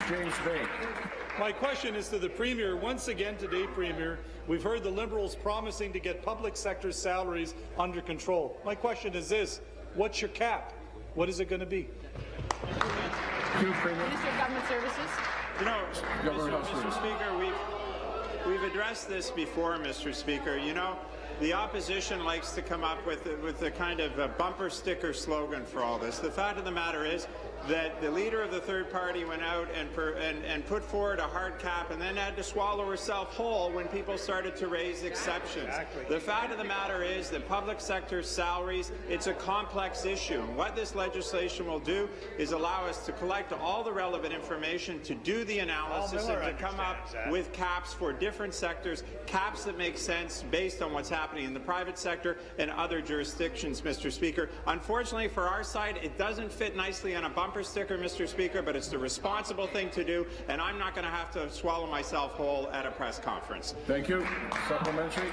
Timmins-James Bay. My question is to the Premier. Once again today, Premier, we've heard the Liberals promising to get public sector salaries under control. My question is this: what's your cap? What is it going to be? Minister of Government Services. You know, Mr. Speaker, we've addressed this before, Mr. Speaker. You know, the opposition likes to come up with a kind of a bumper sticker slogan for all this. The fact of the matter is that the leader of the third party went out and put forward a hard cap and then had to swallow herself whole when people started to raise exceptions. Exactly. The fact of the matter is that public sector salaries, it's a complex issue. And what this legislation will do is allow us to collect all the relevant information, to do the analysis, and to come up with caps for different sectors, caps that make sense based on what's happening in the private sector and other jurisdictions, Mr. Speaker. Unfortunately for our side, it doesn't fit nicely on a bumper sticker, Mr. Speaker, but it's the responsible thing to do, and I'm not going to have to swallow myself whole at a press conference. Thank you. Supplementary.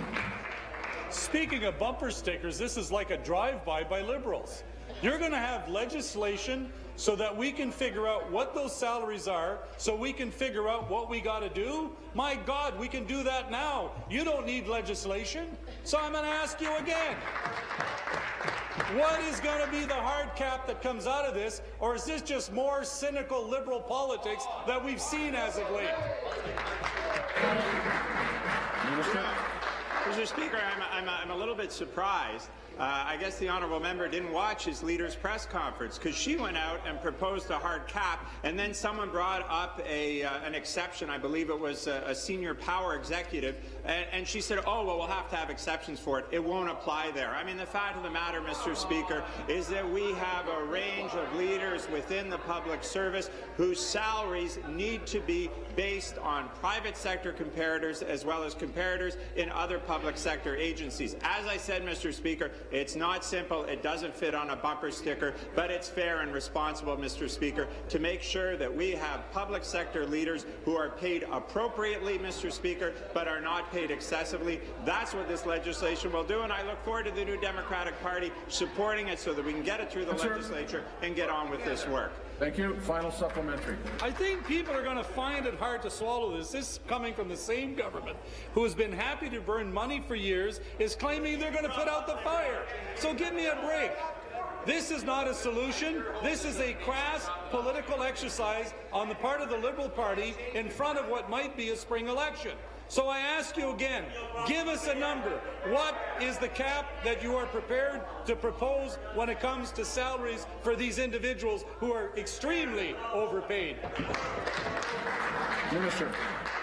Speaking of bumper stickers, this is like a drive-by by Liberals. You're going to have legislation so that we can figure out what those salaries are, so we can figure out what we got to do. My God, we can do that now. You don't need legislation. So I'm going to ask you again. What is going to be the hard cap that comes out of this, or is this just more cynical Liberal politics that we've seen as of late? Mr. Speaker, I'm a little bit surprised. I guess the honourable member didn't watch his leader's press conference, because she went out and proposed a hard cap, and then someone brought up an exception. I believe it was a senior power executive, and she said, oh, well, we'll have to have exceptions for it. It won't apply there. I mean, the fact of the matter, Mr. Speaker, is that we have a range of leaders within the public service whose salaries need to be based on private sector comparators as well as comparators in other public sector agencies. As I said, Mr. Speaker, it's not simple, it doesn't fit on a bumper sticker, but it's fair and responsible, Mr. Speaker, to make sure that we have public sector leaders who are paid appropriately, Mr. Speaker, but are not paid excessively. That's what this legislation will do, and I look forward to the New Democratic Party supporting it so that we can get it through the legislature and get on with this work. Thank you. Final supplementary. I think people are going to find it hard to swallow this. This is coming from the same government who has been happy to burn money for years, is claiming they're going to put out the fire. So give me a break. This is not a solution. This is a crass political exercise on the part of the Liberal Party in front of what might be a spring election. So I ask you again, give us a number. What is the cap that you are prepared to propose when it comes to salaries for these individuals who are extremely overpaid? Minister.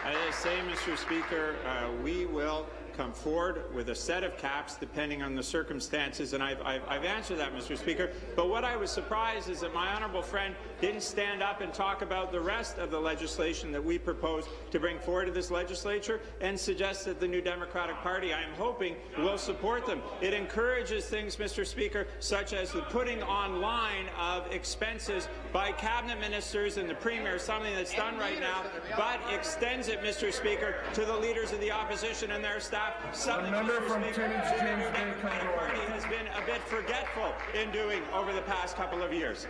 As I say, Mr. Speaker, we will come forward with a set of caps depending on the circumstances, and I've answered that, Mr. Speaker. But what I was surprised is that my honourable friend didn't stand up and talk about the rest of the legislation that we propose to bring forward to this legislature and suggest that the New Democratic Party, I am hoping, will support them. It encourages things, Mr. Speaker, such as the putting online of expenses by cabinet ministers and the Premier, something that's done right now, but extends it, Mr. Speaker, to the leaders of the opposition and their staff. Something, Mr. Speaker, the Democratic Party has been a bit forgetful in doing over the past couple of years.